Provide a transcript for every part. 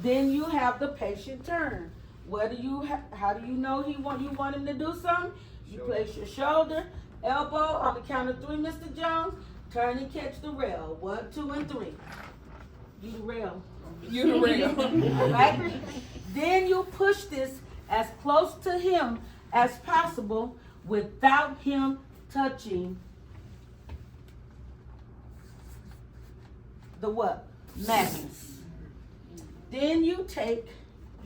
Then you have the patient turn. What do you how do you know you want him to do something? You place your shoulder, elbow on the count of 3, Mr. Jones. Turn and catch the rail. 1, 2, and 3. You the rail. You the rail. All right. Then you push this as close to him as possible without him touching the what? Mattress. Then you take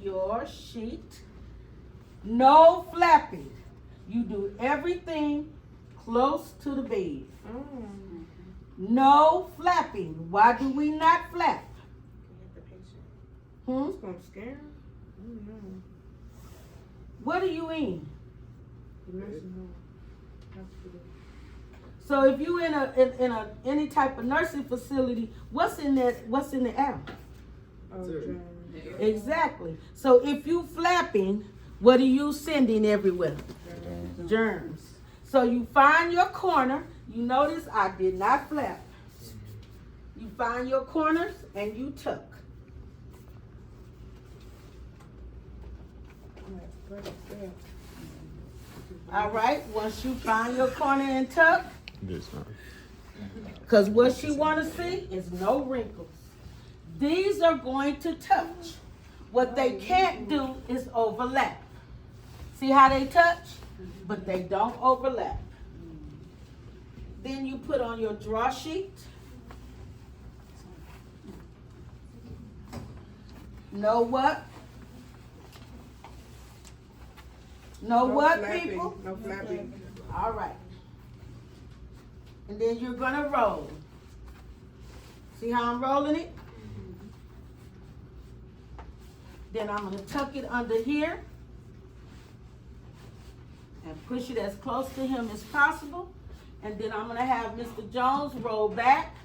your sheet. No flapping. You do everything close to the bed. No flapping. Why do we not flap? It's gonna scare him. I don't know. What are you in? The nursing home. Hospital. So if you in a any type of nursing facility, what's in the air? Oh, germs. Exactly. So if you flapping, what are you sending everywhere? Germs. So you find your corner. You notice I did not flap. You find your corners and you tuck. All right. Once you find your corner and tuck, because what she want to see is no wrinkles. These are going to touch. What they can't do is overlap. See how they touch? But they don't overlap. Then you put on your draw sheet. Know what? Know what, flapping. people? No flapping. All right. And then you're gonna roll. See how I'm rolling it? Then I'm gonna tuck it under here and push it as close to him as possible. And then I'm gonna have Mr. Jones roll back.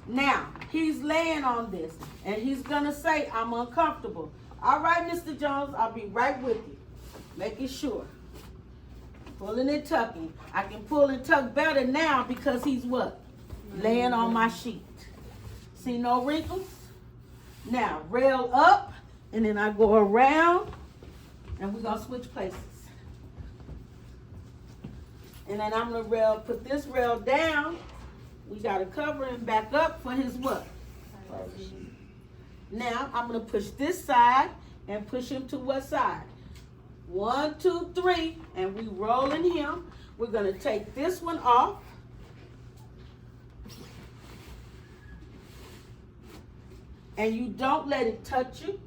Now, he's laying on this and he's gonna say, I'm uncomfortable. All right, Mr. Jones, I'll be right with you. Making sure. Pulling and tucking. I can pull and tuck better now because he's what? Laying on my sheet. See no wrinkles? Now, rail up, and then I go around, and we're gonna switch places. And then I'm gonna put this rail down. We gotta cover him back up for his what? Now, I'm gonna push this side and push him to what side? 1, 2, 3, and we rolling him. We're gonna take this one off. And you don't let it touch you.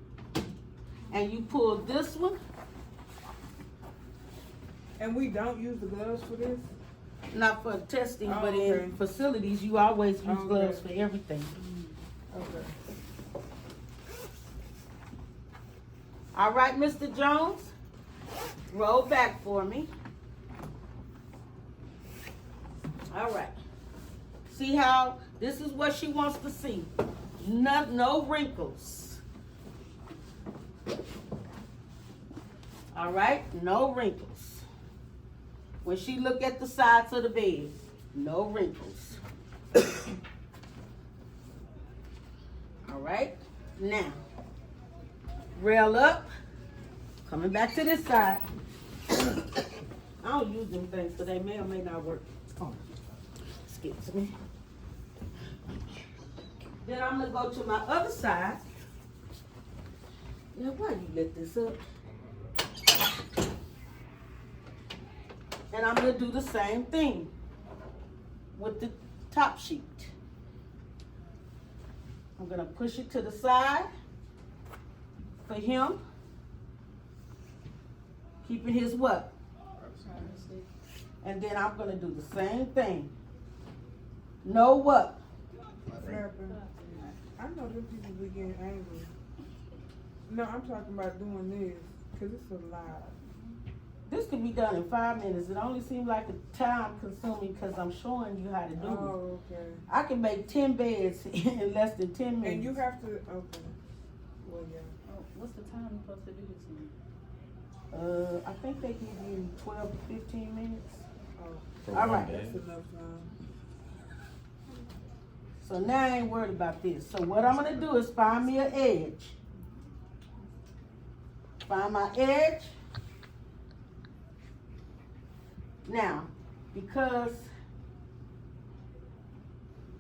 And you pull this one. And we don't use the gloves for this? Not for testing, Oh, but okay. in facilities, you always use Okay. gloves for everything. Okay. All right, Mr. Jones, roll back for me. All right. See how this is what she wants to see. No wrinkles. All right, no wrinkles. When she look at the sides of the bed, no wrinkles. All right, now, rail up, coming back to this side. I don't use them things, so they may or may not work. Oh, excuse me. Then I'm gonna go to my other side. Now, why you let this up? And I'm gonna do the same thing with the top sheet. I'm gonna push it to the side for him. Keeping his what? And then I'm gonna do the same thing. No what? Flapping. I know them people be getting angry. No, I'm talking about doing this, because it's a lot. This could be done in 5 minutes. It only seems like a time consuming because I'm showing you how to do it. Oh, okay. I can make 10 beds in less than 10 minutes. And you have to, okay. Well, yeah. Oh, what's the time you're supposed to do this in? I think they give you 12 to 15 minutes. Oh, All right. that's enough time. So now I ain't worried about this. So what I'm gonna do is find me an edge. Find my edge. Now, because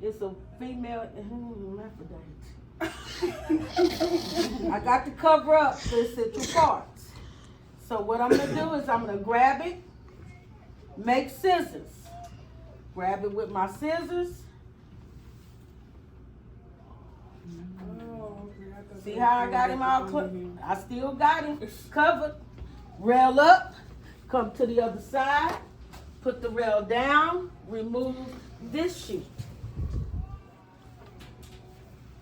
it's a female hermaphrodite, I got to cover up the central parts. So what I'm gonna do is I'm gonna grab it, make scissors. Grab it with my scissors. Oh, okay. I thought See they how I were got him all under covered? him. I still got him covered. Rail up, come to the other side, put the rail down, remove this sheet.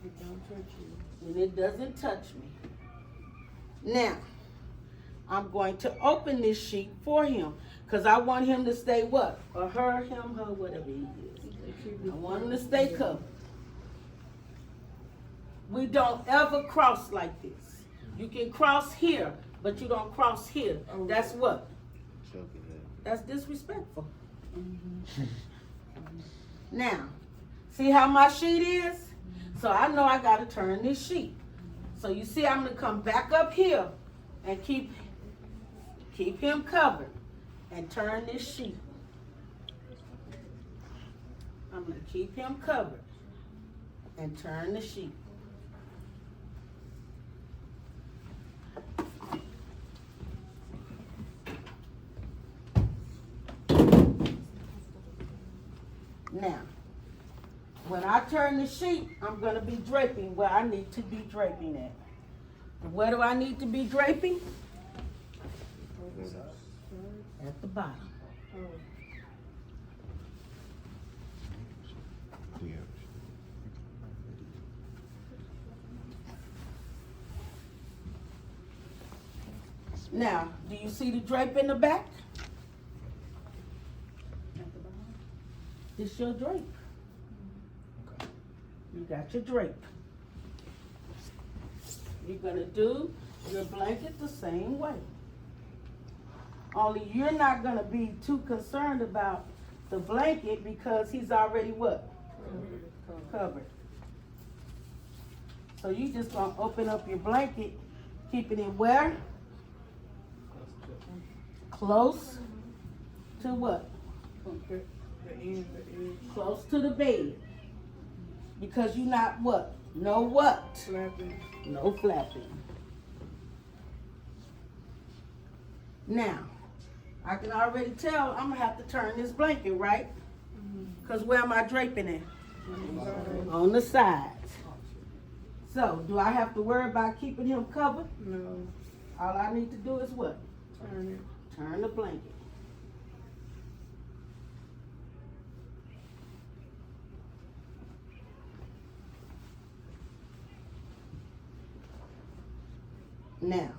It don't touch you. And it doesn't touch me. Now, I'm going to open this sheet for him because I want him to stay what? Or her, him, her, whatever he is. I want him to stay covered. We don't ever cross like this. You can cross here, but you don't cross here. That's what? That's disrespectful. Now, see how my sheet is? So I know I gotta turn this sheet. So you see I'm gonna come back up here and keep him covered and turn this sheet. I'm gonna keep him covered and turn the sheet. Now, when I turn the sheet, I'm gonna be draping where I need to be draping at. And where do I need to be draping? At the bottom. Oh. Now, do you see the drape in the back? At the bottom. It's your drape. You got your drape. You're gonna do your blanket the same way. Only you're not gonna be too concerned about the blanket because he's already what? Covered. So you just gonna open up your blanket, keeping it where? Close to what? The end, the edge. Close to the bed. Because you're not what? No what? Flapping. No flapping. Now, I can already tell I'm gonna have to turn this blanket, right? Because where am I draping it? On the sides. So, do I have to worry about keeping him covered? No. All I need to do is what? Turn it. Turn the blanket. Now,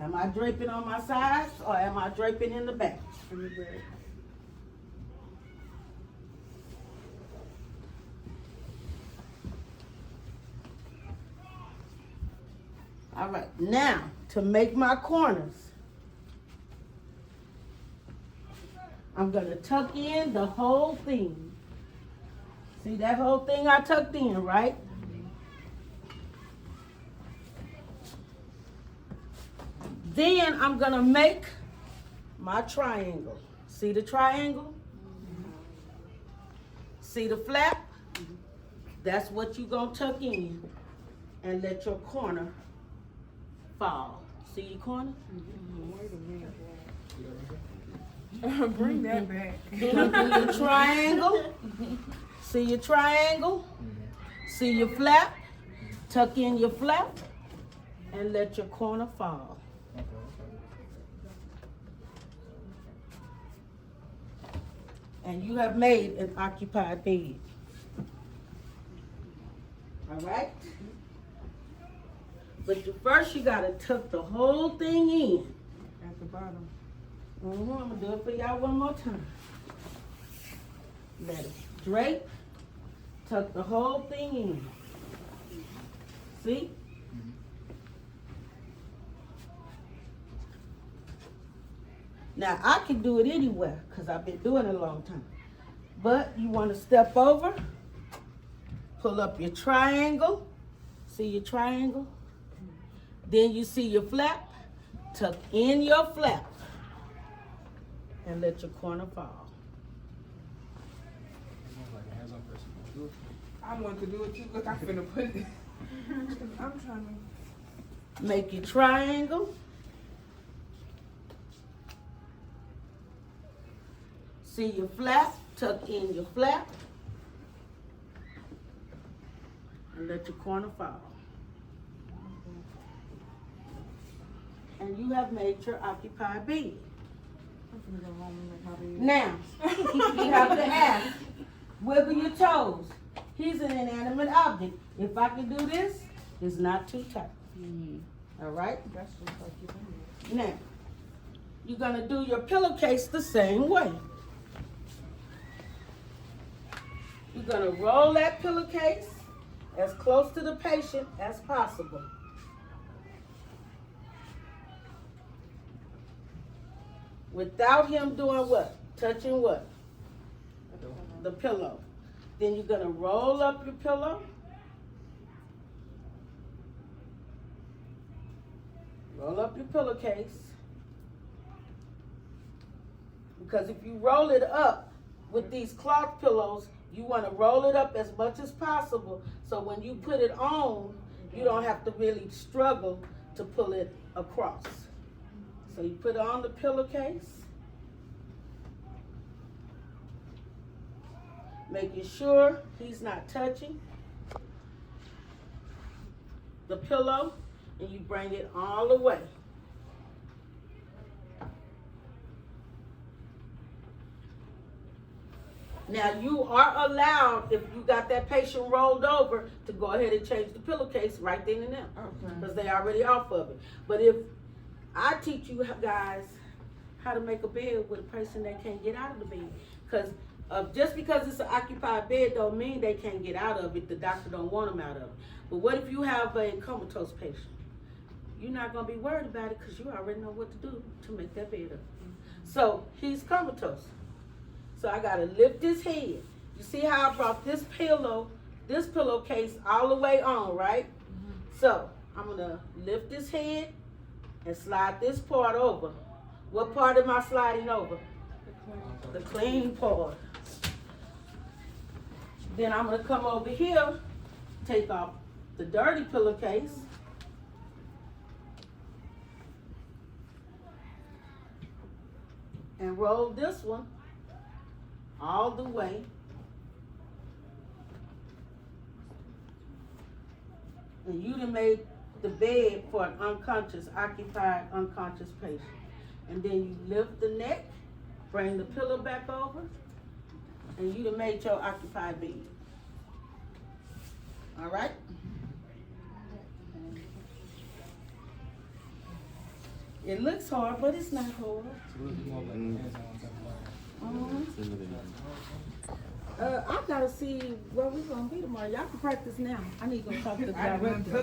am I draping on my sides or am I draping in the back? In the back. All right, now to make my corners, I'm gonna tuck in the whole thing. See that whole thing I tucked in, right? Then I'm gonna make my triangle. See the triangle? See the flap? That's what you're gonna tuck in and let your corner fall. See your corner? Wait a minute. Bring that back. Then you do your triangle. See your triangle? See your flap? Tuck in your flap and let your corner fall. And you have made an occupied bed. All right? But first you gotta tuck the whole thing in. At the bottom. I'm gonna do it for y'all one more time. Let it drape, tuck the whole thing in. See? Now I can do it anywhere because I've been doing it a long time. But you want to step over, pull up your triangle. See your triangle? Then you see your flap. tuck in your flap, and let your corner fall. I want to do it too. Look, I'm finna put it. I'm trying to. Make your triangle. See your flap, tuck in your flap, and let your corner fall. And you have made your occupied bed. I'm finna go home and make my bed. Now, you have to ask, wiggle your toes. He's an inanimate object. If I can do this, it's not too tight. All right? That's just like your bed. Now, you're gonna do your pillowcase the same way. You're gonna roll that pillowcase as close to the patient as possible. Without him doing what? Touching what? The pillow. Then you're gonna roll up your pillow. Roll up your pillowcase. Because if you roll it up with these cloth pillows, you want to roll it up as much as possible so when you put it on, you don't have to really struggle to pull it across. So you put on the pillowcase, making sure he's not touching the pillow, and you bring it all the way. Now you are allowed, if you got that patient rolled over, to go ahead and change the pillowcase right then and there. Okay. Because they already off of it. But if I teach you guys how to make a bed with a person that can't get out of the bed. Because just because it's an occupied bed don't mean they can't get out of it. The doctor don't want them out of it. But what if you have a comatose patient? You're not going to be worried about it because you already know what to do to make that bed up. So he's comatose. So I got to lift his head. You see how I brought this pillowcase all the way on, right? So I'm going to lift his head and slide this part over. What part am I sliding over? The clean part. Then I'm going to come over here, take off the dirty pillowcase. And roll this one all the way. And you done made the bed for an occupied unconscious patient. And then you lift the neck, bring the pillow back over, and you done made your occupied bed. All right? It looks hard, but it's not hard. I gotta see where we're gonna be tomorrow. Y'all can practice now. I need to go talk to the director.